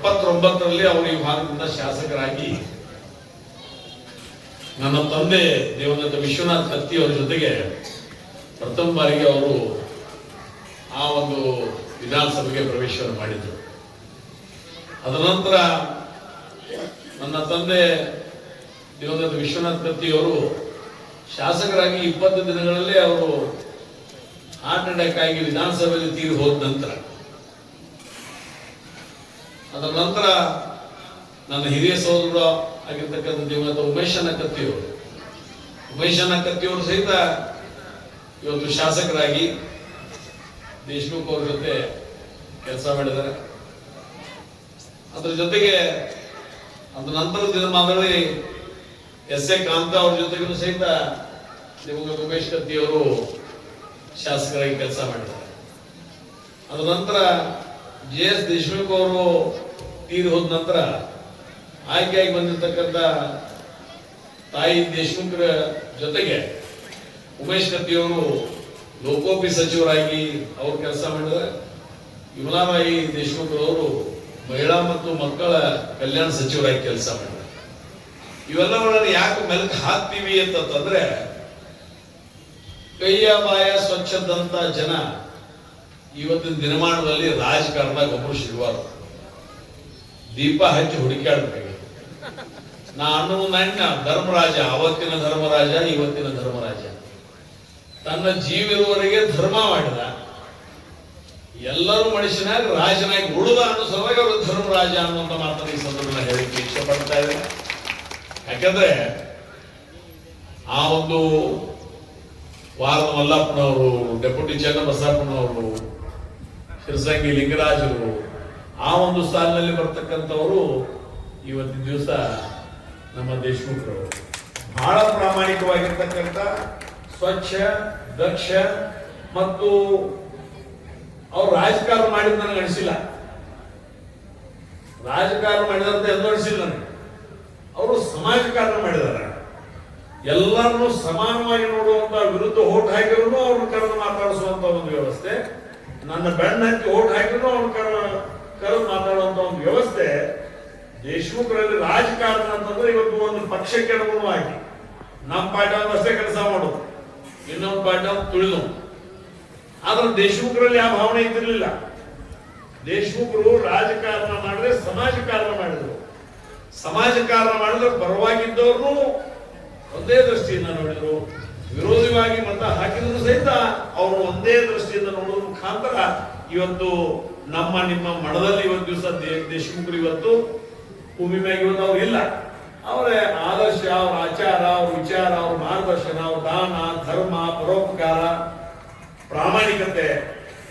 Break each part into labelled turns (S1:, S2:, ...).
S1: 79ರಲ್ಲಿ ಅವರು ಈ ಭಾಗದಿಂದ ಶಾಸಕರಾಗಿ ನನ್ನ ತಂದೆ ದಿವಂಗತ ವಿಶ್ವನಾಥ್ ಕತ್ತಿ ಅವರ ಜೊತೆಗೆ ಪ್ರಥಮ ಬಾರಿಗೆ ಅವರು ಆ ಒಂದು ವಿಧಾನಸಭೆಗೆ ಪ್ರವೇಶವನ್ನು ಮಾಡಿದರು. ಅದರ ನಂತರ ನನ್ನ ತಂದೆ ದಿವಂಗತ ವಿಶ್ವನಾಥ್ ಕತ್ತಿ ಅವರು ಶಾಸಕರಾಗಿ 20 ದಿನಗಳಲ್ಲಿ ಅವರು ಹಾರ್ಟ್ ಅಟ್ಯಾಕ್ ಆಗಿ ವಿಧಾನಸಭೆಯಲ್ಲಿ ತೀರಿ ಹೋದ ನಂತರ, ಅದರ ನಂತರ ನನ್ನ ಹಿರಿಯ ಸಹೋದರ ಆಗಿರ್ತಕ್ಕಂಥ ದಿವಂಗತ ಉಮೇಶಣ್ಣ ಕತ್ತಿಯವರು ಸಹಿತ ಇವತ್ತು ಶಾಸಕರಾಗಿ ದೇಶಮುಖ್ ಅವ್ರ ಜೊತೆ ಕೆಲಸ ಮಾಡಿದ್ದಾರೆ. ಅದರ ಜೊತೆಗೆ ಅದ ನಂತರದ ದಿನಮಾನಗಳಲ್ಲಿ ಎಸ್.ಎ. ಕಾಂತ ಅವ್ರ ಜೊತೆಗೂ ಸಹಿತ ದಿವಂಗತ ಉಮೇಶ್ ಕತ್ತಿಯವರು ಶಾಸಕರಾಗಿ ಕೆಲಸ ಮಾಡಿದ್ದಾರೆ. ಅದ ನಂತರ ಜೆ.ಎಸ್. ದೇಶಮುಖ್ ಅವರು ತೀರಿ ಹೋದ ನಂತರ ಆಯ್ಕೆಯಾಗಿ ಬಂದಿರತಕ್ಕಂಥ ತಾಯಿ ದೇಶಮುಖರ ಜೊತೆಗೆ ಉಮೇಶ್ ಕತ್ತಿಯವರು ಲೋಕೋಪಿ ಸಚಿವರಾಗಿ ಅವರು ಕೆಲಸ ಮಾಡಿದ್ದಾರೆ. ವಿಮಲಾಬಾಯಿ ದೇಶಮುಖ್ ಅವರು ಮಹಿಳಾ ಮತ್ತು ಮಕ್ಕಳ ಕಲ್ಯಾಣ ಸಚಿವರಾಗಿ ಕೆಲಸ ಮಾಡಿದ್ದಾರೆ. ಇವೆಲ್ಲವನ್ನು ಯಾಕೆ ಮೆಲುಕು ಹಾಕ್ತೀವಿ ಅಂತಂದ್ರೆ, ಕೈಯ ಬಾಯ ಸ್ವಚ್ಛದಂತ ಜನ ಇವತ್ತಿನ ದಿನಮಾನದಲ್ಲಿ ರಾಜಕಾರಣದಾಗ ಒಬ್ಬರು ಸಿಗುವಾರ ದೀಪ ಹಚ್ಚಿ ಹುಡುಕಾಡ್ಬೇಕು. ನಾನು ನನ್ನ ಧರ್ಮರಾಜ, ಅವತ್ತಿನ ಧರ್ಮರಾಜ, ಇವತ್ತಿನ ಧರ್ಮರಾಜ, ತನ್ನ ಜೀವಿರುವವರೆಗೆ ಧರ್ಮ ಮಾಡಿದ, ಎಲ್ಲರೂ ಮನುಷ್ಯನಾಗಿ ರಾಜನಾಗಿ ಉಳಿದ ಅನ್ನೋ ಸಲುವಾಗಿ ಅವರು ಧರ್ಮರಾಜ ಅನ್ನುವಂತ ಮಾತನ್ನು ಈ ಸಂದರ್ಭದಲ್ಲಿ ಹೇಳಿಕ್ಕೆ ಇಚ್ಛೆ ಪಡ್ತಾ ಇದ್ದಾರೆ. ಯಾಕಂದ್ರೆ ಆ ಒಂದು ವಾರದ ಮಲ್ಲಪ್ಪನವರು, ಡೆಪ್ಯೂಟಿ ಚನ್ನಬಸಪ್ಪನವರು, ಶಿರಸಂಗಿ ಲಿಂಗರಾಜರು, ಆ ಒಂದು ಸಾಲಿನಲ್ಲಿ ಬರ್ತಕ್ಕಂಥವರು ಇವತ್ತಿನ ದಿವಸ ನಮ್ಮ ದೇಶಮುಖರು ಬಹಳ ಪ್ರಾಮಾಣಿಕವಾಗಿರ್ತಕ್ಕಂಥ ಸ್ವಚ್ಛ, ದಕ್ಷ ಮತ್ತು ಅವ್ರು ರಾಜಕಾರಣ ಮಾಡಿದ ನನಗೆ ಅನಿಸಿಲ್ಲ. ರಾಜಕಾರಣ ಮಾಡಿದಂತ ಎಂದು ಅನಿಸಿಲ್ಲ ನನಗೆ. ಅವರು ಸಮಾಜಕಾರಣ ಮಾಡಿದ್ದಾರೆ. ಎಲ್ಲರನ್ನೂ ಸಮಾನವಾಗಿ ನೋಡುವಂತ, ವಿರುದ್ಧ ಓಟ್ ಹಾಕಿದ್ರು ಅವ್ರನ್ನ ಕರೆದು ಮಾತಾಡಿಸುವಂತ ಒಂದು ವ್ಯವಸ್ಥೆ, ನನ್ನ ಬೆನ್ನ ಹತ್ತಿ ಓಟ್ ಹಾಕಿದ್ರು ಅವ್ರನ್ನ ಕರೆದು ಮಾತಾಡುವಂತ ಒಂದು ವ್ಯವಸ್ಥೆ ದೇಶಮುಖರಲ್ಲಿ. ರಾಜಕಾರಣ ಅಂತಂದ್ರೆ ಇವತ್ತು ಒಂದು ಪಕ್ಷಕ್ಕೆ ಅನುಗುಣವಾಗಿ ನಮ್ಮ ಪಾರ್ಟಿ ಅಷ್ಟೇ ಕೆಲಸ ಮಾಡೋದು, ಇನ್ನೊಂದು ಪಾರ್ಟಿ ತುಳಿದು. ಆದ್ರೆ ದೇಶಮುಖರಲ್ಲಿ ಆ ಭಾವನೆ ಇದ್ದಿರಲಿಲ್ಲ. ದೇಶಮುಖರು ರಾಜಕಾರಣ ಮಾಡಿದ್ರೆ ಸಮಾಜಕಾರಣ ಮಾಡಿದ್ರು. ಸಮಾಜಕಾರಣ ಮಾಡಿದ್ರೆ ಪರವಾಗಿದ್ದವ್ರು ಒಂದೇ ದೃಷ್ಟಿಯಿಂದ ನೋಡಿದ್ರು, ವಿರೋಧವಾಗಿ ಮತ ಹಾಕಿದ್ರು ಸಹಿತ ಅವರು ಒಂದೇ ದೃಷ್ಟಿಯಿಂದ ನೋಡುವ ಮುಖಾಂತರ ಇವತ್ತು ನಮ್ಮ ನಿಮ್ಮ ಮಠದಲ್ಲಿ ಇವತ್ತು ದಿವಸ ದೇಶಮುಖರು ಇವತ್ತು ಭೂಮಿ ಮ್ಯಾಗ ಇವತ್ತು ಅವ್ರು ಇಲ್ಲ. ಅವರ ಆದರ್ಶ, ಅವ್ರ ಆಚಾರ, ಅವ್ರ ವಿಚಾರ, ಅವ್ರ ಮಾರ್ಗದರ್ಶನ, ಅವ್ರ ದಾನ, ಧರ್ಮ, ಪರೋಪಕಾರ, ಪ್ರಾಮಾಣಿಕತೆ,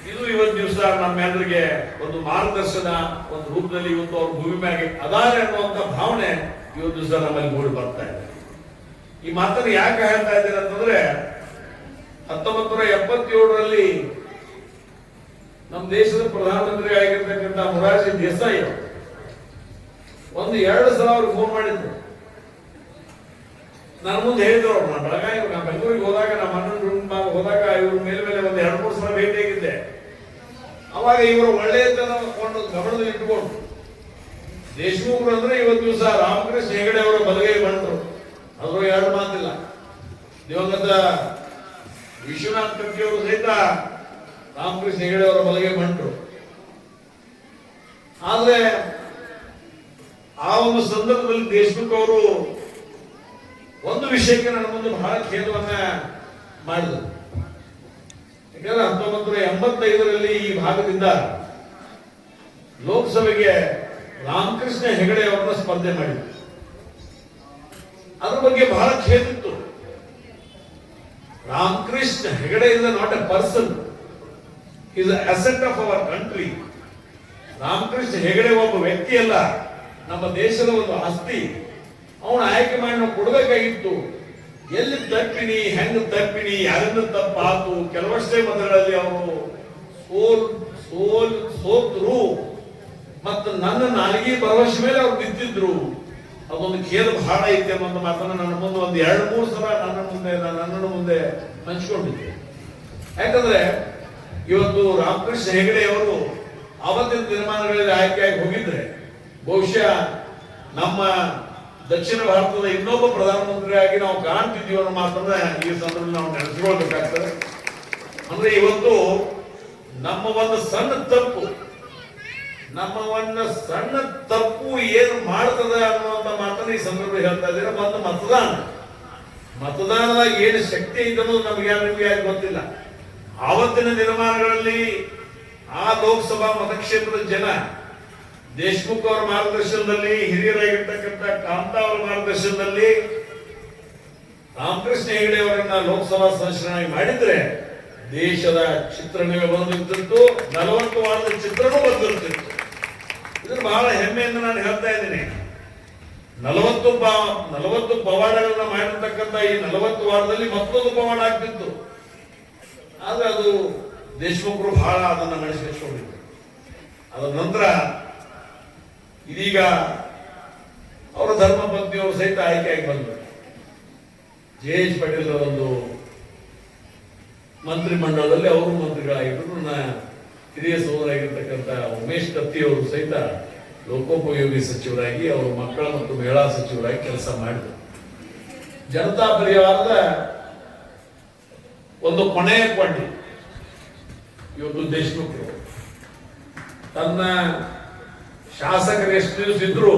S1: ಇದು ಇವತ್ತು ದಿವಸ ನಮ್ಮೆಲ್ಲರಿಗೆ ಒಂದು ಮಾರ್ಗದರ್ಶನ ಒಂದು ರೂಪದಲ್ಲಿ ಇವತ್ತು ಅವ್ರ ಭೂಮಿ ಮ್ಯಾಗೆ ಅದಾರೆ ಅನ್ನುವಂತ ಭಾವನೆ ಇವತ್ತು ದಿವಸ ನಮ್ಮಲ್ಲಿ ಮೂಡಿ ಬರ್ತಾ ಇದೆ. ಈ ಮಾತನ್ನು ಯಾಕೆ ಹೇಳ್ತಾ ಇದ್ದೇನೆ ಅಂತಂದ್ರೆ, 1977ರಲ್ಲಿ ನಮ್ಮ ದೇಶದ ಪ್ರಧಾನಮಂತ್ರಿ ಆಗಿರ್ತಕ್ಕಂಥ ಮೊರಾರ್ಜಿ ದೇಸಾಯಿ ಒಂದು 2 ಸಲ ಅವ್ರಿಗೆ ಫೋನ್ ಮಾಡಿದ್ರು. ನನ್ನ ಮುಂದೆ ಹೇಳಿದ್ರು ಅವ್ರು, ನಾನು ಬೆಂಗಳೂರಿಗೆ ಹೋದಾಗ, ನಮ್ಮ ಅಣ್ಣನ ಹೋದಾಗ ಇವ್ರ ಮೇಲೆ ಒಂದು 2-3 ಸಲ ಭೇಟಿಯಾಗಿದ್ದೆ. ಅವಾಗ ಇವರು ಒಳ್ಳೆಯತನ ಒಂದು ಗಮನದಲ್ಲಿ ಇಟ್ಟುಕೊಂಡು, ದೇಶಮುಖರು ಅಂದ್ರೆ ಇವತ್ತು ದಿವಸ ರಾಮಕೃಷ್ಣ ಹೆಗಡೆ ಅವರ ಬಲಗೈ ಬಂದರು, ಅದ್ರ 2 ಮಾತಿಲ್ಲ. ದಿವಂಗತ ವಿಶ್ವನಾಥ್ ಕತ್ತಿಯವರು ಸಹಿತ ರಾಮಕೃಷ್ಣ ಹೆಗಡೆ ಅವರ ಬಲಗೈ ಬಂದರು. ಆದ್ರೆ ಆ ಒಂದು ಸಂದರ್ಭದಲ್ಲಿ ದೇಶಮುಖ್ ಅವರು ಒಂದು ವಿಷಯಕ್ಕೆ ನನ್ನ ಮುಂದೆ ಬಹಳ ಖೇದವನ್ನ ಮಾಡಿದರು. ಯಾಕಂದ್ರೆ 1985ರಲ್ಲಿ ಈ ಭಾಗದಿಂದ ಲೋಕಸಭೆಗೆ ರಾಮಕೃಷ್ಣ ಹೆಗಡೆ ಅವರನ್ನ ಸ್ಪರ್ಧೆ ಮಾಡಿದ್ರು. ಅದ್ರ ಬಗ್ಗೆ ಬಹಳ ಖೇದಿತ್ತು. Ramakrishna Hegde is not a person, is a asset of our country. Ramakrishna Hegde ಒಬ್ಬ ವ್ಯಕ್ತಿ ಅಲ್ಲ, ನಮ್ಮ ದೇಶದ ಒಂದು ಆಸ್ತಿ. ಅವನ ಆಯ್ಕೆ ಮಾಡಿ ನಾವು ಕೊಡಬೇಕಾಗಿತ್ತು. ಎಲ್ಲಿ ತಪ್ಪಿನಿ, ಹೆಂಗ್ ತಪ್ಪಿನಿ, ಯಾರಿಂದ ತಪ್ಪಾತು, ಕೆಲವಷ್ಟೇ ಮತಗಳಲ್ಲಿ ಅವರು ಸೋತ್ರು ಮತ್ತು ನನ್ನ ನಾಲಿಗೆ ಭರವಸೆ ಮೇಲೆ ಅವ್ರು ನಿಂತಿದ್ರು. ಅದೊಂದು ಖೇದ ಬಹಳ ಐತೆ ಅನ್ನೋ ಮಾತನ್ನ ನನ್ನ ಮುಂದೆ ಒಂದು 2-3 ಸಲ ನನ್ನ ಮುಂದೆ ಹಂಚ್ಕೊಂಡಿದ್ದೆ. ಯಾಕಂದ್ರೆ ಇವತ್ತು ರಾಮಕೃಷ್ಣ ಹೆಗಡೆ ಅವರು ಅವತ್ತಿನ ದಿನಮಾನಗಳಲ್ಲಿ ಆಯ್ಕೆಯಾಗಿ ಹೋಗಿದ್ರೆ ಬಹುಶಃ ನಮ್ಮ ದಕ್ಷಿಣ ಭಾರತದ ಇನ್ನೊಬ್ಬ ಪ್ರಧಾನಮಂತ್ರಿಯಾಗಿ ನಾವು ಕಾಣ್ತಿದ್ದೀವಿ ಅನ್ನೋ ಮಾತನ್ನ ಈ ಸಂದರ್ಭದಲ್ಲಿ ನಾವು ನೆನೆಸ್ಕೊಳ್ಬೇಕಾಗ್ತದೆ. ಅಂದ್ರೆ ಇವತ್ತು ನಮ್ಮ ಒಂದು ಸಣ್ಣ ತಪ್ಪು ಏನು ಮಾಡ್ತದೆ ಅನ್ನುವಂತ ಮಾತನ್ನ ಈ ಸಂದರ್ಭದಲ್ಲಿ ಹೇಳ್ತಾ ಇದ್ದೀರ. ಒಂದು ಮತದಾನದಾಗ ಏನು ಶಕ್ತಿ ಐತೆ ಅನ್ನೋದು ನಿಮಗೆ ಯಾರು ಗೊತ್ತಿಲ್ಲ. ಆವತ್ತಿನ ದಿನಮಾನಗಳಲ್ಲಿ ಆ ಲೋಕಸಭಾ ಮತಕ್ಷೇತ್ರದ ಜನ ದೇಶಮುಖ್ ಅವರ ಮಾರ್ಗದರ್ಶನದಲ್ಲಿ, ಹಿರಿಯರಾಗಿರ್ತಕ್ಕಂಥ ಕಾಂತಾ ಅವರ ಮಾರ್ಗದರ್ಶನದಲ್ಲಿ ರಾಮಕೃಷ್ಣ ಹೆಗಡೆ ಅವರನ್ನ ಲೋಕಸಭಾ ಸದಸ್ಯರಾಗಿ ಮಾಡಿದ್ರೆ ದೇಶದ ಚಿತ್ರಣವೇ ಬಂದಿರ್ತಿತ್ತು, 40 ವಾರದ ಚಿತ್ರಣವೂ ಬಂದಿರ್ತಿತ್ತು. ಇದನ್ನು ಬಹಳ ಹೆಮ್ಮೆಯಿಂದ ನಾನು ಹೇಳ್ತಾ ಇದ್ದೀನಿ. 40 ಪವಾಡಗಳನ್ನ ಮಾಡಿರ್ತಕ್ಕಂಥ ಈ 40 ವಾರದಲ್ಲಿ ಮತ್ತೊಂದು ಪವಾಡ ಆಗ್ತಿತ್ತು. ಆದ್ರೆ ಅದು ದೇಶಮುಖರು ಬಹಳ ಅದನ್ನ ನಡೆಸಿಕೊಂಡಿದ್ರು. ಅದರ ನಂತರ ಇದೀಗ ಅವರ ಧರ್ಮ ಪತ್ನಿಯವರು ಸಹಿತ ಆಯ್ಕೆಯಾಗಿ ಬಂದರು. ಜೆ.ಎಚ್. ಪಾಟೀಲ್ ಒಂದು ಮಂತ್ರಿ ಮಂಡಲದಲ್ಲಿ ಅವರು ಮಂತ್ರಿಗಳಾಗಿದ್ರು. ನನ್ನ ಹಿರಿಯ ಸೋದರಾಗಿರ್ತಕ್ಕಂಥ ಉಮೇಶ್ ಕತ್ತಿಯವರು ಸಹಿತ ಲೋಕೋಪಯೋಗಿ ಸಚಿವರಾಗಿ, ಅವರು ಮಕ್ಕಳ ಮತ್ತು ಮಹಿಳಾ ಸಚಿವರಾಗಿ ಕೆಲಸ ಮಾಡಿದರು. ಜನತಾ ಪರಿವಾರದ ಒಂದು ಕೊನೆಯ ಕೊಂಡಿ ಇವತ್ತು ದೇಶಮುಖರು ತನ್ನ ಶಾಸಕರು ಎಷ್ಟು ದಿವಸ ಇದ್ರು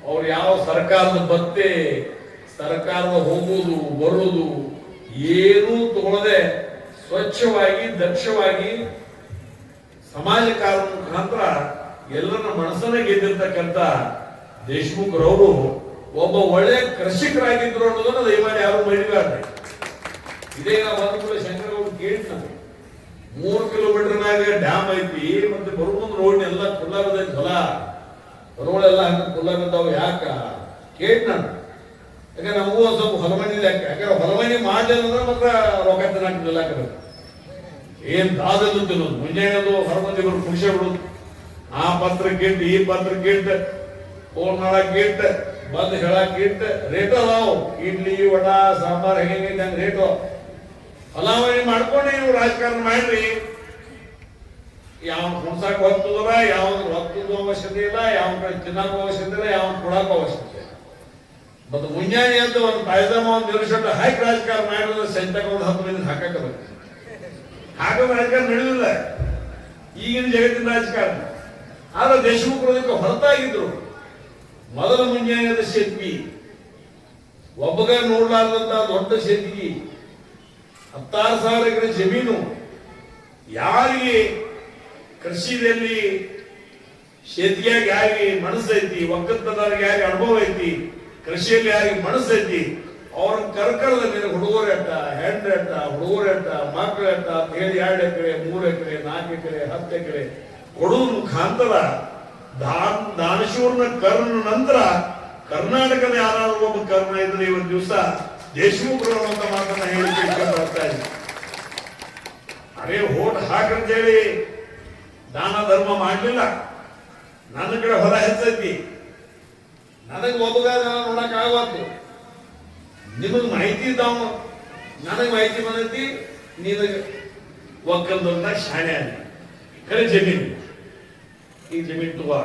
S1: ಅವ್ರು ಯಾವ ಸರ್ಕಾರದ ಬತ್ತೆ, ಸರ್ಕಾರದ ಹೋಗುವುದು ಬರುವುದು ಏನೂ ತಗೊಳ್ಳದೆ ಸ್ವಚ್ಛವಾಗಿ ದಕ್ಷವಾಗಿ ಸಮಾಜ ಕಾರ್ಯ ಮುಖಾಂತರ ಎಲ್ಲರನ್ನ ಮನಸ್ಸನ್ನ ಗೆದ್ದಿರ್ತಕ್ಕಂಥ ದೇಶಮುಖರವರು ಒಬ್ಬ ಒಳ್ಳೆಯ ಕೃಷಿಕರಾಗಿದ್ರು ಅನ್ನೋದನ್ನ ದಯಮಾಡಿ ಯಾರು ಮರಿಬಾರ್ದು. ಇದೇ ನಾವು ಬಂದ ಕೂಡ ಶಂಕರ ಅವರು ಕೇಳಿದ್ ನಾವು 3 ಕಿಲೋಮೀಟರ್ ಮ್ಯಾಗ ಡ್ಯಾಮ್ ಐತಿ, ಮತ್ತೆ ಬರುವಂದ್ ರೋಡ್ ಎಲ್ಲ ಕುಲ್ಲಾಗದೈತಿ, ಹೊಲಗಳೆಲ್ಲ ಹಂಗ ಕುಲ್ಲಾಗದಾವ. ಯಾಕ ಕೇಳಿ ನಾನು, ಯಾಕಂದ್ರೆ ನಮಗೂ ಒಂದ್ ಸ್ವಲ್ಪ ಹೊಲಮನಿ ಲೆಕ್ಕ, ಯಾಕಂದ್ರೆ ಹೊಲಮನಿ ಮಾಡಿ ಅಂದ್ರೆ ಮಾತ್ರ ರೊಕ್ಕ ತಿನ್ನಾಕ ನಿಲ್ಲಾಕಬೇಕು. ಏನ್ ದಾದದ್ದು ತಿನ್ನೋದು, ಮುಂಜಾನೆ ಹೊರಬಂದಿವರು ಖುಷಿ ಬಿಡುದು, ಆ ಪತ್ರಕ್ಕಿಟ್ಟು ಈ ಪತ್ರಕ್ಕಿಟ್ಟು ಫೋನ್ ಮಾಡಕ್ಕಿಟ್ಟು ಬಂದು ಹೇಳಕ್ಕಿಟ್ಟು ರೇಟ್ ಅದಾವು. ಇಡ್ಲಿ ವಡಾ ಸಾಂಬಾರ್ ಹೆಂಗೆ ಹಂಗೆ ರೇಟು ಫಲಾವಣಿ ಮಾಡ್ಕೊಂಡು ನೀವು ರಾಜಕಾರಣ ಮಾಡ್ರಿ. ಯಾವ ಕುಣ್ಸಾಕ ಹೊತ್ತದಲ್ಲ, ಯಾವ ಹೊತ್ತದ ಅವಶ್ಯಕತೆ ಇಲ್ಲ, ಯಾವ ಕಡೆ ತಿನ್ನಾಕ ಅವಶ್ಯಕತೆ ಇಲ್ಲ, ಯಾವ ಕೊಡಾಕ ಅವಶ್ಯಕತೆ ಇಲ್ಲ. ಮತ್ತು ಮುಂಜಾನೆ ಅಂತ ಒಂದು ಪಾಯ್ದಾಮ ಒಂದು ನಿರ್ಷಟ್ಟು ಹಾಕಿ ರಾಜಕಾರಣ ಮಾಡಿದ್ರೆ ಸಂತಕ ಒಂದು 10 ಮಂದಿ ಹಾಕಬೇಕು. ಹಾಗೆ ರಾಜಕಾರಣ ನಡೆದಿಲ್ಲ ಈಗಿನ ಜಗತ್ತಿನ ರಾಜಕಾರಣ. ಆದ್ರೆ ದೇಶಮುಖರು ಅದಕ್ಕೆ ಹೊರತಾಗಿದ್ರು. ಮೊದಲ ಮುಂಜಾನೆಯ ಶೆಟ್ಟಿ ಒಬ್ಬಗ ನೋಡ್ಲಾರ್ದಂತ ದೊಡ್ಡ ಶೆಟ್ಟಿ, 16,000 ಎಕರೆ ಜಮೀನು, ಯಾರಿಗೆ ಕೃಷಿಯಲ್ಲಿ ಶೇತಿಯಾಗಿ ಯಾರಿಗೆ ಮನಸ್ಸೈತಿ, ಒಕ್ಕಲ್ತನರಿಗೆ ಯಾರಿಗೆ ಅನುಭವ ಐತಿ, ಕೃಷಿಯಲ್ಲಿ ಯಾರಿಗೆ ಮನಸ್ಸೈತಿ, ಅವ್ರ ಕರ್ಕಳದ ಮೇಲೆ ಹುಡುಗರು ಎಟ್ಟ, ಹೆಣ್ಣು ಎಟ್ಟ, ಹುಡುಗರು ಎಟ್ಟ, ಮಕ್ಕಳು ಎಟ್ಟ ಅಂತ ಹೇಳಿ 2 ಎಕರೆ 3 ಎಕರೆ 4 ಎಕರೆ 10 ಎಕರೆ ಕೊಡುವ ಮುಖಾಂತರ ದಾನಶೂರ್ನ ಕರ್ನ ನಂತರ ಕರ್ನಾಟಕದ ಯಾರಾದ್ರೂ ಒಬ್ಬ ಕರ್ನ ಇದ್ರೆ ಇವತ್ತು ದಿವಸ ದೇಶಮುಖರು ಅನ್ನುವಂತ ಮಾತನ್ನ ಹೇಳಿಕೆ ಬರ್ತಾ ಇದೆ. ಅದೇ ಓಟ್ ಹಾಕಂತೇಳಿ ದಾನ ಧರ್ಮ ಮಾಡಲಿಲ್ಲ. ನನ್ನ ಕಡೆ ಹೊಲ ಹೆಚ್ಚೈತಿ, ನನಗೆ ಒಬ್ಬಗ ನೋಡಕ್ ಆಗವತ್ತು. ನಿಮಗ್ ಮಾಹಿತಿ ಇದ್ದಾವ, ನನಗೆ ಮಾಹಿತಿ ಬಂದೈತಿ, ನಿನಗ ಒಕ್ಕಲ್ದಂತ ಶಾಣೆ ಆಗಿ ಕರೆ ಜಮೀನು, ಈ ಜಮೀನು ತಗೋ,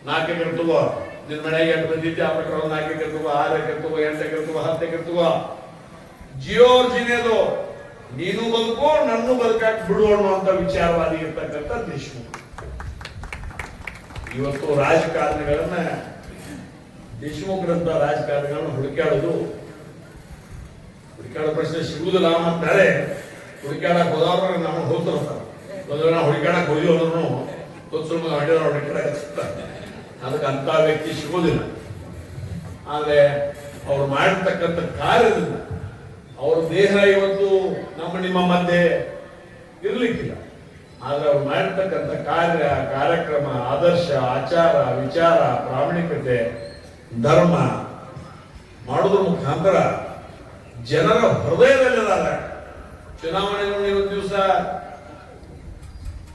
S1: 4 ಎಕರೆ ತಗೋ, ನಿನ್ನ ಮನೆಗೆ 8 ಬಂದಿದ್ದೆ, ಆ ಪ್ರಕಾರ 4 ಎಕರೆ ತಗೋ, 6 ಎಕರೆ ತಗೋ, 8 ಎಕರೆ ತಗೋ, 10 ಎಕರೆ ತಗೋ, ಜಿಯೋರ್ಜಿನೇದು ನೀನು ಬದುಕೋ ನನ್ನ ಬದುಕಾಕ್ ಬಿಡು ಅನ್ನುವಂತ ವಿಚಾರವಾದಿ ಇರ್ತಕ್ಕಂಥ ದೇಶಮುಖ ಇವತ್ತು ರಾಜಕಾರಣಿಗಳನ್ನ, ದೇಶಮುಖರಂತ ರಾಜಕಾರಣಿಗಳನ್ನ ಹುಡುಕಾಡೋ ಪ್ರಶ್ನೆ ಸಿಗುವುದಿಲ್ಲ ಅಂತಾರೆ. ಹುಡುಕಾಡಕ್ ಹೋದವ್ರು ನಾವು ಹೋಗ್ತಿರ್ತಾರೆ, ನಾವು ಹುಡುಕಾಡಕ್ ಹೋಗಿದ್ರು ಅದಕ್ಕೆ ಅಂತ ವ್ಯಕ್ತಿ ಸಿಗೋದಿಲ್ಲ. ಆದ್ರೆ ಅವ್ರು ಮಾಡಿರ್ತಕ್ಕಂಥ ಕಾರ್ಯದಿಂದ ಅವ್ರ ದೇಹ ಇವತ್ತು ನಿಮ್ಮ ಮಧ್ಯೆ ಇರ್ಲಿಕ್ಕಿಲ್ಲ. ಆದ್ರೆ ಅವ್ರು ಮಾಡಿರ್ತಕ್ಕಂಥ ಕಾರ್ಯಕ್ರಮ, ಆದರ್ಶ, ಆಚಾರ, ವಿಚಾರ, ಪ್ರಾಮಾಣಿಕತೆ, ಧರ್ಮ ಮಾಡೋದ್ರ ಮುಖಾಂತರ ಜನರ ಹೃದಯದಲ್ಲಿದ್ದಾರೆ. ಚುನಾವಣೆಗಳು ಇವತ್ತು ದಿವಸ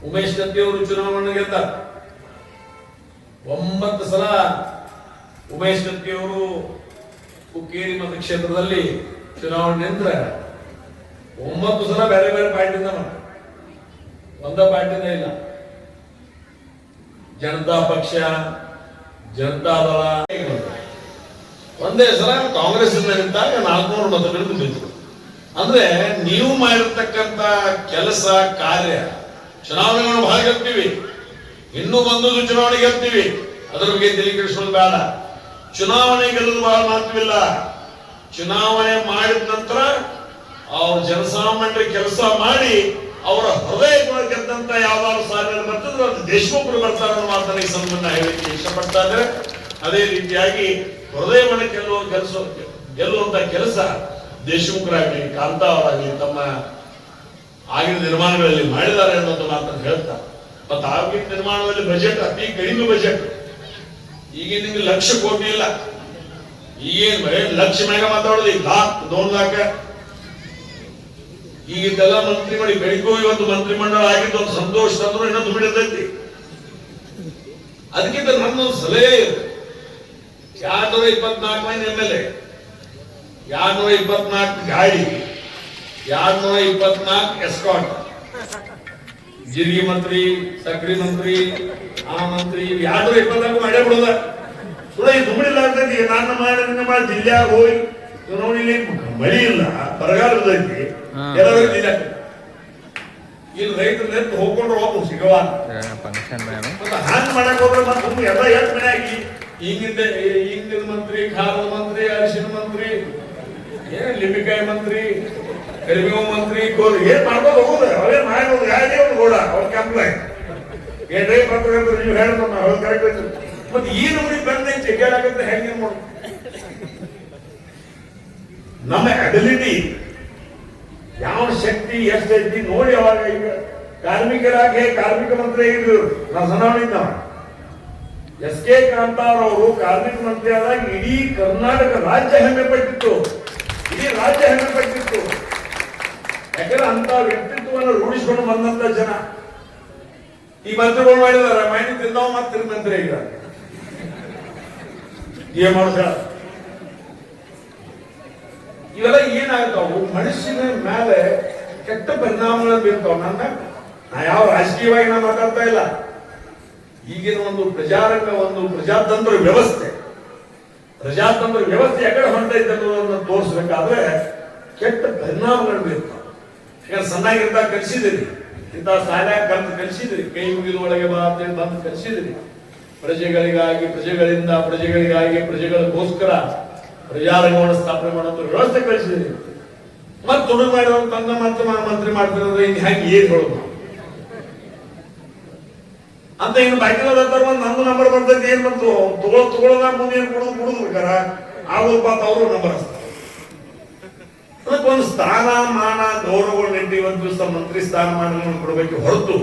S1: ಉಮೇಶ್ ಕತ್ತಿಯವರು ಚುನಾವಣೆ ಗೆದ್ದ 9 ಸಲ. ಉಮೇಶ್ ಕತ್ತಿಯವರು ಹುಕ್ಕೇರಿ ಮತಕ್ಷೇತ್ರದಲ್ಲಿ ಚುನಾವಣೆ ನಿಂತ್ರೆ 9 ಸಲ ಬೇರೆ ಬೇರೆ ಪಾರ್ಟಿಯಿಂದ ಒಂದ ಪಾರ್ಟಿನೇ ಇಲ್ಲ. ಜನತಾ ಪಕ್ಷ, ಜನತಾದಳ ಒಂದೇ ಸಲ ಕಾಂಗ್ರೆಸ್ ನಿಂತಾಗ 400 ಮತಗಳನ್ನು ಬಿತ್ತು. ಅಂದ್ರೆ ನೀವು ಮಾಡಿರ್ತಕ್ಕಂಥ ಕೆಲಸ ಕಾರ್ಯ, ಚುನಾವಣೆಗಳನ್ನು ಬಹಳ ಗೆಲ್ತೀವಿ, ಇನ್ನೂ ಬಂದದ್ದು ಚುನಾವಣೆ ಗೆಲ್ತೀವಿ, ಅದ್ರ ಬಗ್ಗೆ ತಲೆ ಕೆಡಿಸೋದು ಬೇಡ. ಚುನಾವಣೆ ಗೆಲ್ಲೋದು ಬಹಳ ಮಹತ್ವವಿಲ್ಲ. ಚುನಾವಣೆ ಮಾಡಿದ ನಂತರ ಅವ್ರ ಜನಸಾಮಾನ್ಯರ ಕೆಲಸ ಮಾಡಿ ಅವರ ಹೃದಯ ಗೆದ್ದಂತ ಯಾವ್ದಾದ್ರು ಸಾಧನೆ ಬರ್ತದ್ರೆ ಅದು ದೇಶಮುಖರು ಬರ್ತಾರೆ ಅನ್ನೋ ಮಾತನ್ನ ಈ ಸಂಬಂಧ ಹೇಳಲಿಕ್ಕೆ ಇಷ್ಟಪಡ್ತಾ ಇದ್ದಾರೆ. ಅದೇ ರೀತಿಯಾಗಿ ಹೃದಯವನ್ನು ಗೆಲ್ಲುವಂತ ಕೆಲಸ ದೇಶಮುಖರಾಗಲಿ ಕಾಂತಾವರಾಗಲಿ ತಮ್ಮ ಆಗಿನ ನಿರ್ಮಾಣಗಳಲ್ಲಿ ಮಾಡಿದ್ದಾರೆ ಅನ್ನೋದು ಮಾತನ್ನು ಹೇಳ್ತಾರೆ. ಮತ್ತೆ ಆಗಿನ ನಿರ್ಮಾಣದಲ್ಲಿ ಬಜೆಟ್ ಅತಿ ಕಡಿಮೆ ಬಜೆಟ್. ಈಗೇನು ನಿಮ್ಗೆ 1,00,000 ಕೋಟಿ ಇಲ್ಲ, ಈಗೇನು ಬರೀ 1,00,000 ಮ್ಯಾಗ ಮಾತಾಡೋದು, ಈಗ 2 ಲಾಖ. ಈಗಿದ್ದೆಲ್ಲ ಮಂತ್ರಿ ಮಾಡಿ ಬೆಳಿಗೂ ಇವತ್ತು ಮಂತ್ರಿ ಮಂಡಳ ಆಗಿದ್ದು ಒಂದು ಸಂತೋಷ ತಂದ್ರು ಇನ್ನೊಂದು ಬಿಡತೈತಿ. ಅದಕ್ಕಿಂತ ನನ್ನೊಂದು ಸಲಹೆ ಇದೆ. 224 ಮಂದಿ MLA, 224 ಗಾಡಿ, 224 ಎಸ್ಕಾಟ್, ಜಿರಿಗೆ ಮಂತ್ರಿ, ಸಕ್ರಿ ಮಂತ್ರಿ, ಆ ಮಂತ್ರಿ 224 ಮಾಡೇ ಬಿಡೋದ. ಸುಳ್ಳ ಈ ದುಮ್ಮಿಡಿಲ್ಲ ಆಗ್ತೈತಿ. ನನ್ನ ಮಾಡಿ ಜಿಲ್ಲೆಯಾಗ ಹೋಗಿ ನೋಡಿ ಮಳಿ ಇಲ್ಲ, ಬರಗಾಲ ಇರ್ತೈತಿ, ಎಲ್ಲರೂ ಜಿಲ್ಲೆ ಇಲ್ಲಿ ರೈತರ ನೆತ್ತು ಹೋಗ್ಕೊಂಡ್ರು ಹೋಗ್ಬೋದು ಸಿಗವ. ಹಂಗ್ ಮಾಡಕ್ ಹೋದ್ರೆ ಮತ್ತೆ ಎಲ್ಲ ಎಷ್ಟು ಮನೆ ಆಗಿ ಹಿಂದಿನ ಮಂತ್ರಿ, ಖಾರದ ಮಂತ್ರಿ, ಅರಿಶಿನ ಮಂತ್ರಿ, ಏನ್ ಲಿಂಬಿಕಾಯಿ ಮಂತ್ರಿ, ಕರಿಬೇವು ಮಂತ್ರಿ, ಏನ್ ಮಾಡ್ಬೋದು ಹೋಗುದ ಅವೇ ಮಾಡೋದು. ಯಾರೇ ಒಂದು ಗೋಡ ಅವ್ರ ಕಂಪ್ಲೇಂಟ್ ಏನ್ರೇ ಬರ್ತಾರೆ ನೀವು ಹೇಳಿದ್ರು ನಾವು ಕರೆಕ್ಟ್ ಆಯ್ತು. ಮತ್ತೆ ಈ ನಮಗೆ ಬಂದ ಚೆಕ್ಕಾಗತ್ತೆ ಹೆಂಗೆ ನೋಡು. ನಮ್ಮ ಅಬಿಲಿಟಿ ಯಾವ ಶಕ್ತಿ ಎಷ್ಟೈತಿ ನೋಡಿ. ಅವಾಗ ಈಗ ಕಾರ್ಮಿಕ ಇಲಾಖೆ ಕಾರ್ಮಿಕ ಮಂತ್ರಿ ಆಗಿದ್ರು ನಾವು ಸನಾವಣಿದ್ದ ಎಸ್ ಕೆ ಕಾಂತಾರವರು ಕಾರ್ಮಿಕ ಮಂತ್ರಿ ಆದಾಗ ಇಡೀ ಕರ್ನಾಟಕ ರಾಜ್ಯ ಹೆಮ್ಮೆ ಪಟ್ಟಿತ್ತು, ಇಡೀ ರಾಜ್ಯ ಹೆಮ್ಮೆ ಪಟ್ಟಿತ್ತು. ಯಾಕಂದ್ರೆ ಅಂತ ವ್ಯಕ್ತಿತ್ವವನ್ನು ರೂಢಿಸಿಕೊಂಡು ಬಂದಂತ ಜನ ಈ ಮಂತ್ರಿಗಳು ಮಾಡಿದಾರೆ. ಮೈನಿ ತಿಂದವ ಮತ್ತೆ ಮಂತ್ರಿ ಈಗ ಏನ್ ಮಾಡ್ತಾರ. ಇವೆಲ್ಲ ಏನಾಗ್ತಾವು ಮನುಷ್ಯನ ಮೇಲೆ ಕೆಟ್ಟ ಪರಿಣಾಮಗಳು ಬೀರ್ತಾವ. ನಾ ಯಾವ ರಾಜಕೀಯವಾಗಿ ನಾ ಮಾತಾಡ್ತಾ ಇಲ್ಲ. ಈಗಿನ ಒಂದು ಪ್ರಜಾರಂಗ, ಒಂದು ಪ್ರಜಾತಂತ್ರ ವ್ಯವಸ್ಥೆ ಯಾಕಡೆ ಹೊಂಟೈತೆ ಅನ್ನೋದನ್ನು ತೋರಿಸ್ಬೇಕಾದ್ರೆ ಕೆಟ್ಟ ಪರಿಣಾಮಗಳು ಬೀರ್ತಾವ. ಈಗ ಸಣ್ಣಾಗಿರ್ತಾ ಕಲಿಸಿದಿರಿ, ಇಂಥ ಶಾಲ್ಯಾಗ ಕಲ್ತು ಕಲಿಸಿದಿರಿ, ಕೈ ಮುಗಿದ ಒಳಗೆ ಬಂದು ಕಲಿಸಿದಿರಿ. ಪ್ರಜೆಗಳಿಗಾಗಿ, ಪ್ರಜೆಗಳಿಂದ ಪ್ರಜೆಗಳಿಗಾಗಿ, ಪ್ರಜೆಗಳಿಗೋಸ್ಕರ ಪ್ರಜಾರಂಗವನ್ನು ಸ್ಥಾಪನೆ ಮಾಡುವಂತ ವ್ಯವಸ್ಥೆ ಕಳಿಸಿದ್ರಿ. ಮತ್ತೆ ತುಡುಗು ಮಾಡಿದಂತ ಮತ್ತೆ ಮಂತ್ರಿ ಮಾಡ್ತಿರೋದ್ರೆ ಇನ್ನು ಹೆಂಗೆ ಏನ್ ಹೇಳೋದು ಅಂತ. ಇನ್ನು ಬಾಕಿದವ್ರ ನಂದು ನಂಬರ್ ಬರ್ತೈತಿ, ಏನ್ ಬಂತು ತಗೊಳ್ಳೋದ ಮುಂದೆ ಏನ್ ಕೊಡುದು ಬೇಕಾರ ಆಗೋದು ಪಾತ ಅವರು ನಂಬರ್ ಹಚ್ತಾರೆ. ಅದಕ್ಕೊಂದು ಸ್ಥಾನ ಮಾನ ಗೌರವಗಳು ನೀಡಿ ಇವತ್ತು ದಿವಸ ಮಂತ್ರಿ ಸ್ಥಾನಮಾನಗಳನ್ನು ಕೊಡಬೇಕು ಹೊರತು,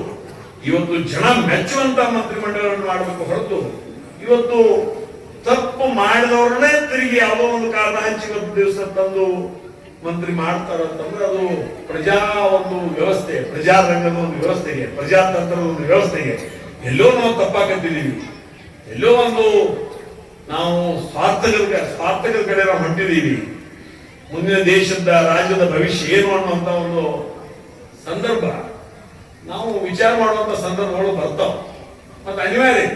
S1: ಇವತ್ತು ಜನ ಮೆಚ್ಚುವಂತ ಮಂತ್ರಿ ಮಂಡಲವನ್ನು ಮಾಡಬೇಕು ಹೊರತು, ಇವತ್ತು ತಪ್ಪು ಮಾಡಿದವ್ರನ್ನೇ ತಿರುಗಿ ಯಾವುದೋ ಒಂದು ಕಾರಣ ಹಂಚಿ ಇವತ್ತು ದಿವಸ ತಂದು ಮಂತ್ರಿ ಮಾಡ್ತಾರಂತಂದ್ರೆ ಅದು ಪ್ರಜಾ ಒಂದು ವ್ಯವಸ್ಥೆ, ಪ್ರಜಾರಂಗದ ಒಂದು ವ್ಯವಸ್ಥೆಗೆ, ಪ್ರಜಾತಂತ್ರದ ಒಂದು ವ್ಯವಸ್ಥೆಗೆ ಎಲ್ಲೋ ನಾವು ತಪ್ಪಾಕತ್ತಿದ್ದೀವಿ. ಎಲ್ಲೋ ಒಂದು ನಾವು ಸ್ವಾರ್ಥಕರ ಕಡೆ ನಾವು ಹೊಂಟಿದ್ದೀವಿ. ಮುಂದಿನ ದೇಶದ ರಾಜ್ಯದ ಭವಿಷ್ಯ ಏನು ಅನ್ನುವಂತ ಒಂದು ಸಂದರ್ಭ ನಾವು ವಿಚಾರ ಮಾಡುವಂತ ಸಂದರ್ಭಗಳು ಬರ್ತಾವ. ಮತ್ತೆ ಅನಿವಾರ್ಯ,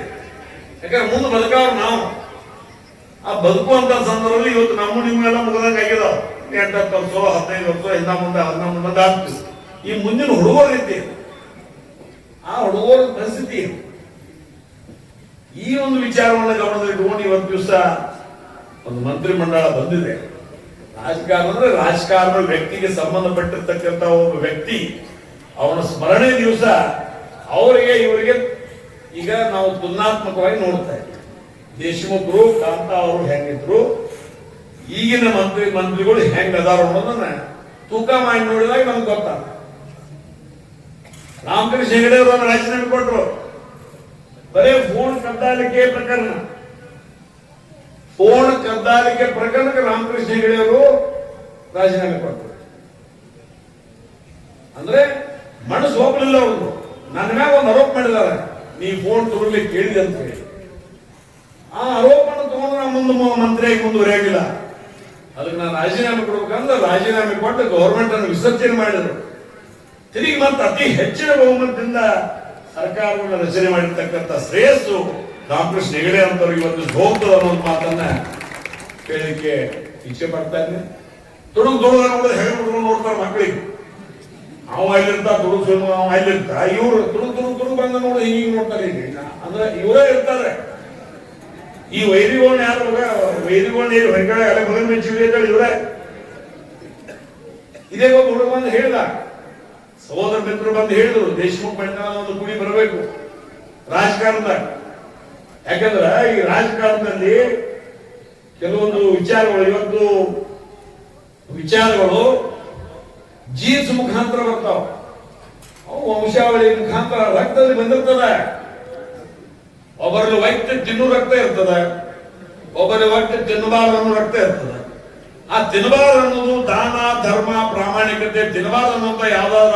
S1: ಯಾಕಂದ್ರೆ ಮುಂದೆ ಬದುಕವ್ರು ನಾವು ಆ ಬದುಕುವಂತ ಸಂದರ್ಭದಲ್ಲಿ ಇವತ್ತು ನಮ್ಮ ನಿಮ್ಮೆಲ್ಲ ಮುಗಿದಂಗ ಆಗಿದಾವ. 8 ವರ್ಷ 15 ವರ್ಷ ಹಿಂದ ಮುಂದೆ 11 ಮುಂದೆ ಆಗ್ತದೆ. ಈ ಮುಂದಿನ ಹುಡುಗರ ರೀತಿ ಆ ಹುಡುಗರ ಪರಿಸ್ಥಿತಿ ಈ ಒಂದು ವಿಚಾರವನ್ನು ಗಮನದಲ್ಲಿಟ್ಟುಕೊಂಡು ಇವತ್ತು ದಿವಸ ಒಂದು ಮಂತ್ರಿ ಮಂಡಳ ಬಂದಿದೆ. ರಾಜಕಾರಣ ಅಂದ್ರೆ ರಾಜಕಾರಣ ವ್ಯಕ್ತಿಗೆ ಸಂಬಂಧಪಟ್ಟಿರ್ತಕ್ಕಂಥ ಒಬ್ಬ ವ್ಯಕ್ತಿ, ಅವನ ಸ್ಮರಣೆ ದಿವಸ ಅವರಿಗೆ ಇವರಿಗೆ ಈಗ ನಾವು ತುಲನಾತ್ಮಕವಾಗಿ ನೋಡ್ತಾ ಇದ್ದೀವಿ. ದೇಶಮುಖರು ಕಾಂತಾ ಅವರು ಹೆಂಗಿದ್ರು, ಈಗಿನ ಮಂತ್ರಿಗಳು ಹೆಂಗ್ ಅದಾರ ಅನ್ನೋದನ್ನ ತೂಕ ಮಾಡಿ ನೋಡಿದಾಗ ನಮ್ಗೆ ಗೊತ್ತಾಗ. ರಾಮಕೃಷ್ಣ ಹೆಗಡೆ ಅವರು ರಾಜೀನಾಮೆ ಕೊಟ್ಟರು. ಬರೇ ಫೋನ್ ಕದ್ದಾಲಿಕೆ ಪ್ರಕರಣಕ್ಕೆ ರಾಮಕೃಷ್ಣ ಹೆಗಡೆ ಅವರು ರಾಜೀನಾಮೆ ಕೊಟ್ಟರು. ಅಂದ್ರೆ ಮನಸ್ಸು ಹೋಗ್ಲಿಲ್ಲ ಅವರು. ನನ್ನ ಮ್ಯಾಗ ಒಂದು ಆರೋಪ ಮಾಡಿದ್ದಾರೆ, ನೀ ಫೋನ್ ತಗೊಳ್ಲಿಕ್ಕೆ ಕೇಳಿದೆ ಅಂತ ಹೇಳಿ. ಆ ಆರೋಪವನ್ನು ತಗೊಂಡು ನಾನು ಮಂತ್ರಿಯಾಗಿ ಮುಂದುವರಿಯಾಗಿಲ್ಲ. ಅದಕ್ಕೆ ನಾನು ರಾಜೀನಾಮೆ ಕೊಡ್ಬೇಕಂದ್ರೆ ರಾಜೀನಾಮೆ ಕೊಟ್ಟು ಗೌರ್ಮೆಂಟ್ ಅನ್ನು ವಿಸರ್ಜನೆ ಮಾಡಿದ್ರು. ತಿರುಗಿ ಮತ್ತೆ ಅತಿ ಹೆಚ್ಚಿನ ಬಹುಮತದಿಂದ ಸರ್ಕಾರವನ್ನು ರಚನೆ ಮಾಡಿರ್ತಕ್ಕಂಥ ಶ್ರೇಯಸ್ಸು ರಾಮಕೃಷ್ಣ ಹೆಗಡೆ ಅಂತವ್ರಿಗೆ ಇವತ್ತು ಹೋಗ್ತದ ಅನ್ನೋ ಮಾತನ್ನ ಕೇಳಲಿಕ್ಕೆ ಇಚ್ಛೆ ಪಡ್ತಾ ಇದ್ದೀನಿ. ತುಡುಗು ನೋಡಿದ್ರೆ ಹೆಗಡೆ ಹುಡುಗರು ನೋಡ್ತಾರೆ ಮಕ್ಕಳಿಗೆ, ಅವ ಇಲ್ಲಿರ್ತ ತುಡುಗು ಅವ ಇಲ್ಲಿರ್ತ, ಇವ್ರು ತುಡುಗು ಬಂದ ನೋಡಿ ಹಿಂಗೆ ನೋಡ್ತಾರೆ. ಈಗ ಅಂದ್ರೆ ಇವರೇ ಇರ್ತಾರೆ. ಈ ವೈರಿಗಳನ್ನ ಯಾರು ವೈರಿಗಳನ್ನ ಹೊರಗಡೆ ಅಲೆ ಮಗನ ಮೆಚ್ಚುಗೆ ಅಂತ ಇವರೇ. ಇದೇ ಒಬ್ಬ ಹುಡುಗ ಬಂದು ಹೇಳ್ದ, ಸಹೋದರ ಮಿತ್ರರು ಬಂದು ಹೇಳಿದ್ರು, ದೇಶಮುಖ ಮಣ್ಣಿನ ಒಂದು ಗುಡಿ ಬರಬೇಕು ರಾಜಕಾರಣದಾಗ. ಯಾಕಂದ್ರ ಈ ರಾಜಕಾರಣದಲ್ಲಿ ಕೆಲವೊಂದು ವಿಚಾರಗಳು, ಇವತ್ತು ವಿಚಾರಗಳು ಜೀನ್ಸ್ ಮುಖಾಂತರ ಬರ್ತಾವ, ಅವು ವಂಶಾವಳಿ ಮುಖಾಂತರ ರಕ್ತದಲ್ಲಿ ಬಂದಿರ್ತದೆ. ಒಬ್ಬರಲ್ಲಿ ವೈದ್ಯ ತಿನ್ನು ರಕ್ತ ಇರ್ತದೆ, ಒಬ್ಬರ ವೈದ್ಯ ತಿನ್ನಬಾರದು ಅನ್ನೋ ರಕ್ತ ಇರ್ತದೆ. ಆ ತಿನ್ನಬಾರದು ಅನ್ನೋದು ದಾನ ಧರ್ಮ ಪ್ರಾಮಾಣಿಕತೆ, ತಿನ್ನಬಾರದು ಅನ್ನೋಂತ ಯಾವ್ದಾರ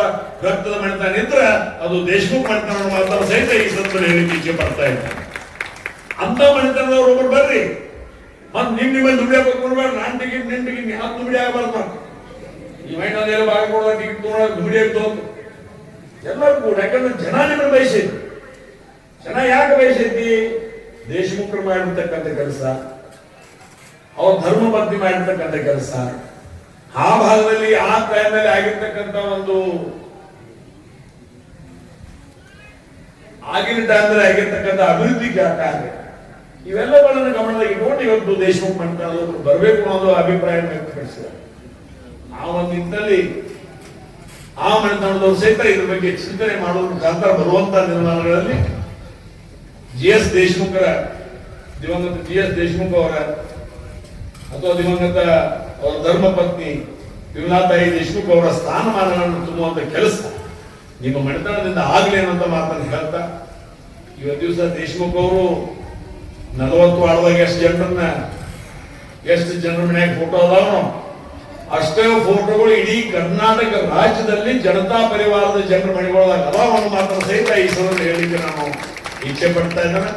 S1: ರಕ್ತದ ಮಣಿತಾನ ಇದ್ರೆ ಅದು ದೇಶಮುಖ ಮಣಿತಾನ ಮಾತ್ರ ಸಹಿತ ಈ ಸಂದರ್ಭದಲ್ಲಿ ಹೇಳಿಕ್ಕೆ ಇಚ್ಛೆ ಪಡ್ತಾ ಇದ್ದಾರೆ. ಅಂತ ಮಣಿತನದವ್ರು ಒಬ್ಬರು ಬರ್ರಿ, ಮತ್ ನಿಮ್ಮಲ್ಲಿ ದುಡಿಯಾಕ ಕೊಡ್ಬೇಡ, ನಾನ್ ಟಿಕೆಟ್ ನಿನ್ ಟಿಕೆಟ್ ಯಾವ್ದು ದುಡಿ ಆಗಬಾರ್ದು. ಈ ಮೈನಲ್ಲಿ ಭಾಗ ಕೊಡೋ ಟಿಕೆಟ್ ತಗೊಳ್ಳೋ ದುಡಿಯಾಕ ತಗೊಂಡು ಎಲ್ಲರೂ ಕೂಡ. ಯಾಕಂದ್ರೆ ಜನ ನಿಮ್ಮನ್ನು ಬಯಸೈತಿ. ಜನ ಯಾಕೆ ಬಯಸೈತಿ? ದೇಶಮುಖರು ಮಾಡಿರ್ತಕ್ಕಂಥ ಕೆಲಸ, ಅವ್ರ ಧರ್ಮ ಭಕ್ತಿ ಮಾಡಿರ್ತಕ್ಕಂಥ ಕೆಲಸ, ಆ ಭಾಗದಲ್ಲಿ ಆ ಟೈಮ್ನಲ್ಲಿ ಆಗಿರ್ತಕ್ಕಂಥ ಒಂದು ಆಗಿನ ಟೈಮ್ನಲ್ಲಿ ಆಗಿರ್ತಕ್ಕಂಥ ಅಭಿವೃದ್ಧಿ ಕಾರ್ಯ, ಇವೆಲ್ಲಗಳನ್ನು ಗಮನದಲ್ಲಿ ಇಟ್ಕೊಂಡು ಇವತ್ತು ದೇಶಮುಖ ಮಂತ್ರಾಲಯ ಬರಬೇಕು ಅನ್ನೋದು ಅಭಿಪ್ರಾಯ ವ್ಯಕ್ತಪಡಿಸಿದ್ದಾರೆ. ಆ ಒಂದು ನಿಟ್ಟಿನಲ್ಲಿ ಆ ಮನೆತನದವರು ಸಹಿತ ಇದ್ರ ಬಗ್ಗೆ ಚಿಂತನೆ ಮಾಡುವ ಮುಖಾಂತರ ಬರುವಂತಹ ನಿರ್ಮಾಣಗಳಲ್ಲಿ GS ದೇಶಮುಖರ, ದಿವಂಗತ GS ದೇಶಮುಖ ಅವರ ಅಥವಾ ದಿವಂಗತ ಅವರ ಧರ್ಮ ಪತ್ನಿ ವಿಮಲಾತಾಯಿ ದೇಶಮುಖ ಅವರ ಸ್ಥಾನಮಾನಗಳನ್ನು ತುಂಬುವಂತ ಕೆಲಸ ನಿಮ್ಮ ಮನೆತನದಿಂದ ಆಗ್ಲಿ ಅನ್ನುವಂತ ಮಾತನ್ನು ಹೇಳ್ತಾ, ಇವತ್ತು ದಿವಸ ದೇಶಮುಖ ಅವರು 40 ವಾರದಾಗ ಎಷ್ಟು ಜನರ ಮನೆಯಾಗ ಫೋಟೋ ಅದಾವೋ ಅಷ್ಟೇ ಫೋಟೋಗಳು ಇಡೀ ಕರ್ನಾಟಕ ರಾಜ್ಯದಲ್ಲಿ ಜನತಾ ಪರಿವಾರದ ಜನರ ಮನೆಗಳಾಗ ಅದಾವನ್ನು ಮಾತ್ರ ಸಹಿತ ಈ ಸಭೆಯಲ್ಲಿ ಹೇಳಿಕ್ಕೆ ನಾನು ಇಚ್ಛೆ ಪಡ್ತಾ ಇದ್ದೇನೆ.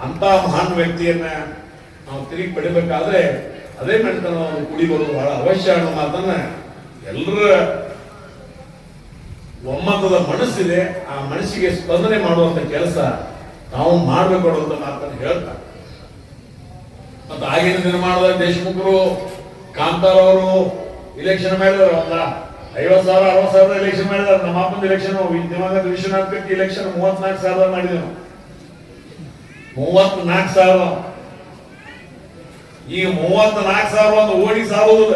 S1: ಅಂತ ಮಹಾನ್ ವ್ಯಕ್ತಿಯನ್ನ ನಾವು ತಿರುಗಿ ಪಡಿಬೇಕಾದ್ರೆ ಅದೇ ಮನೆತನ ಕೂಡಿ ಬರೋದು ಬಹಳ ಅವಶ್ಯ ಅನ್ನೋ ಮಾತನ್ನ ಎಲ್ಲರ ಒಮ್ಮತದ ಮನಸ್ಸಿದೆ, ಆ ಮನಸ್ಸಿಗೆ ಸ್ಪಂದನೆ ಮಾಡುವಂತ ಕೆಲಸ ನಾವು ಮಾಡ್ಬೇಕು ಅನ್ನುವಂತ ಮಾತನ್ನು ಹೇಳ್ತಾ, ಮತ್ತೆ ಆಗಿನ ನಿರ್ಮಾಣದ ದೇಶಮುಖರು ಕಾಂತಾರ ಅವರು ಇಲೆಕ್ಷನ್ ಮಾಡಿದಾರೆ, ಒಂದ 50,000 60,000 ಇಲೆಕ್ಷನ್ ಮಾಡಿದಾರೆ. ನಮ್ಮ ಅಪ್ಪನ ಇಲೆಕ್ಷನ್ ದಿವಂಗತ ವಿಶ್ವನಾಥ್ ಕಟ್ಟಿ ಇಲೆಕ್ಷನ್ 34,000 ಮಾಡಿದೆವು. 34,000. ಈಗ 34,000 ಒಂದು ಓಣಿ ಸಾಲುವುದಿಲ್ಲ,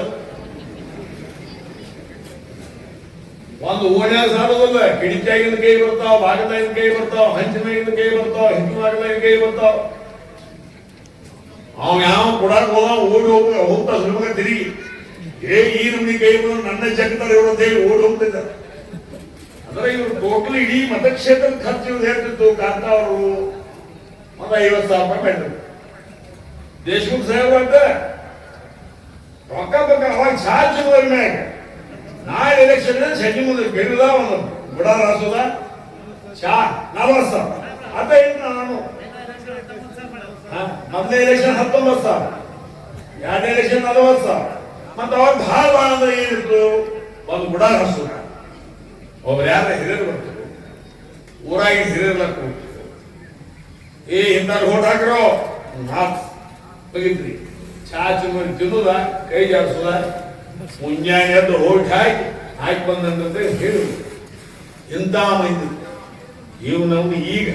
S1: ಒಂದು ಓಣ್ಯಾಗ ಸಾಲುವುದಿಲ್ಲ. ಕಿಡಿಕಾಗಿಂದ ಕೈ ಬರ್ತಾವ, ಭಾಗದಾಗಿಂದ ಕೈ ಬರ್ತಾವ, ಹಂಚಿನಾಗಿಂದ ಕೈ ಬರ್ತಾವ, ಹಿಂದಿನ ಭಾಗದಾಗಿಂದ ಕೈ ಬರ್ತಾವ. ಅವ್ ಯಾವ ಕೊಡಾಕ್ ಹೋದ ಓಡಿ ಹೋಗ್ತಾ ಸುಲಭ ತಿರುಗಿ ಈ ನಮ್ಗೆ ಕೈ ಬಂದು ನನ್ನ ಜಗತ್ತಾರೆ ಇವರು ಅಂತ ಹೇಳಿ ಓಡಿ ಹೋಗ್ತಿದ್ದಾರೆ. ಅಂದ್ರೆ ಇವರು ಟೋಟಲ್ ಇಡೀ ಮತಕ್ಷೇತ್ರದ ಖರ್ಚು ಹೇಳ್ತಿತ್ತು. ಕಾಂತಾ ಅವರು 50,000 ರೂಪಾಯಿ ಮಾಡಿದ್ರು. ದೇಶಮುಖ ಸಾಹೇಬ್ರು ಅಂತ ರೊಕ್ಕ ಪಕ್ಕ ಅವಾಗ ಚಾರ್ಜ್ ಮ್ಯಾಗ ನಾಳೆ ಎಲೆಕ್ಷನ್ ಸಂಜೆ ಮುಂದೆ ಬೆಳೆದ ಒಂದು ಬುಡ ರಾಸೋದ ಚಾ 40,000 ಅದ ನಾನು ಮೊದಲನೇ ಎಲೆಕ್ಷನ್ 19,000, ಎರಡನೇ ಎಲೆಕ್ಷನ್ 40,000. ಮತ್ತೆ ಅವಾಗ ಭಾಳ ಅಂದ್ರೆ ಏನಿತ್ತು, ಒಂದು ಗುಡ ಹಸು ಒಬ್ರು ಯಾರ ಹಿರಿಯರು ಬರ್ತಿದ್ರು, ಊರಾಗಿ ಹಿರಿಯರ್ಲಕ್ಕ ಇಂಥ ಓಟ್ ಹಾಕಿರೋ ಮಾತು ಹೋಗಿದ್ರಿ. ಚಾ ಚುಮ್ಮರಿ ತಿನ್ನುದ, ಕೈ ಜಾಡಿಸೋದ, ಮುಂಜಾನೆ ಎದ್ದು ಓಟ್ ಹಾಕಿ ಬಂದಂತೆ ಹೇಳಿದ್ರು. ಇಂಥ ಮಂದಿ ಇವು ನಮ್ಗೆ ಈಗ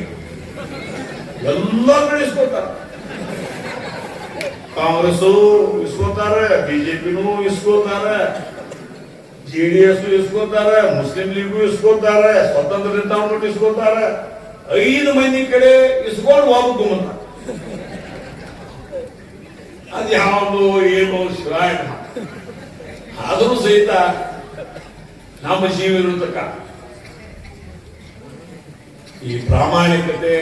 S1: ಎಲ್ಲ ಇಸ್ಕೋತಾರ. ಕಾಂಗ್ರೆಸ್ ಇಸ್ಕೋತಾರೆ, ಬಿಜೆಪಿನೂ ಇಸ್ಕೋತಾರೆ, JDS ಇಸ್ಕೋತಾರೆ, ಮುಸ್ಲಿಂ ಲೀಗು ಇಸ್ಕೋತಾರೆ, ಸ್ವತಂತ್ರ ನಿಂತ ಇಸ್ಕೋತಾರೆ. 5 ಮಂದಿ ಕಡೆ ಇಸ್ಕೊಂಡು ಹೋಗ್ಬೇಕು. ಅದು ಯಾವುದು ಏನು ಶಿವಾಯ. ಆದರೂ ಸಹಿತ ನಮ್ಮ ಜೀವ ಇರತಕ್ಕ ಈ ಪ್ರಾಮಾಣಿಕತೆ,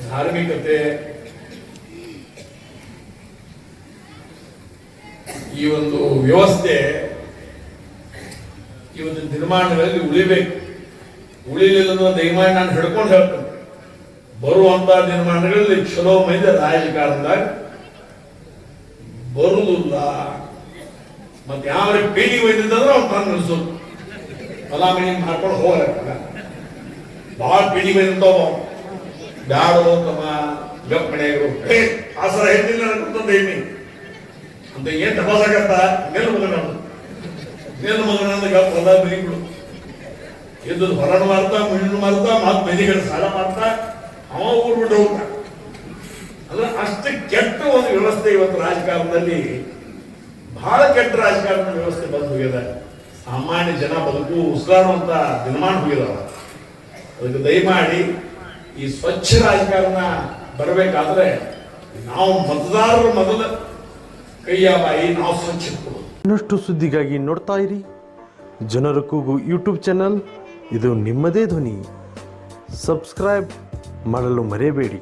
S1: ಧಾರ್ಮಿಕತೆ, ಈ ಒಂದು ವ್ಯವಸ್ಥೆ ಇವತ್ತು ನಿರ್ಮಾಣಗಳಲ್ಲಿ ಉಳಿಬೇಕು. ಉಳಿಲಿಲ್ಲ ದಯಮಾಡಿ ನಾನು ಹಿಡ್ಕೊಂಡು ಹೇಳ್ತೇನೆ, ಬರುವಂತ ನಿರ್ಮಾಣಗಳಲ್ಲಿ ಚಲೋ ಮಂದಿ ರಾಜಕಾರಣದಾಗ ಬರುವುದಿಲ್ಲ. ಮತ್ತೆ ಯಾವ ಪೀಳಿಗೆ ಒಯ್ದಿದ್ದಂದ್ರೆ ಅವ್ನು ತಂದು ನಿಲ್ಸೋದು, ಫಲಾಮಣಿ ಮಾಡ್ಕೊಂಡು ಹೋಗಲ್ಲ. ಭಾಳ ಪೀಳಿಗೆ ಒಯ್ದಿರ್ತಾವ, ಬ್ಯಾಡೋ ತಮ್ಮ ಗಪ್ ಮನೆಯಾಗರು ಆಸರ ಹೆಣ್ಣಿಲ್ಲ ನನಗೆ ಎಣ್ಣಿ ಅಂತ ಏನ್ ತಪಾಸಾಗತ್ತ ನೆಲ್ ಮಗನ ಗಪ್ ಹೊಲ ಬರೀಗಳು ಎದ್ದು ಹೊರನು ಮಾರ್ತಾ ಮುಳ್ಳು ಮಾರ್ತಾ ಮಾತು ಬೆದಿಗಳು ಸಾಲ ಮಾಡ್ತಾ ಅವ ಊರ್ ಬಿಟ್ಟು ಹೋಗ್ತಾ ಅಂದ್ರೆ ಅಷ್ಟು ಕೆಟ್ಟ ಒಂದು ವ್ಯವಸ್ಥೆ ಇವತ್ತು ರಾಜಕಾರಣದಲ್ಲಿ ಬಹಳ ಕೆಟ್ಟ ರಾಜಕಾರಣದ ವ್ಯವಸ್ಥೆ ಬಂದು ಹೋಗ್ಯದ. ಸಾಮಾನ್ಯ ಜನ ಬದುಕು ಉಸಿರಾಡುವಂತ ದಿನಮಾನ ಹೋಗಿದಾವ. ಅದಕ್ಕೆ ದಯಮಾಡಿ ಈ ಸ್ವಚ್ಛ ರಾಜಕಾರಣ ಬರಬೇಕಾದ್ರೆ ನಾವು ಮತದಾರರು ಮೊದಲ ಕೈಯ ಬಾಯಿ ನಾವು ಸ್ವಚ್ಛ ಇಟ್ಕೊಳ್ಳೋದು.
S2: ಇನ್ನಷ್ಟು ಸುದ್ದಿಗಾಗಿ ನೋಡ್ತಾ ಇರಿ ಜನರ ಕೂಗು ಯೂಟ್ಯೂಬ್ ಚಾನಲ್. ಇದು ನಿಮ್ಮದೇ ಧ್ವನಿ. ಸಬ್ಸ್ಕ್ರೈಬ್ ಮಾಡಲು ಮರೆಯಬೇಡಿ.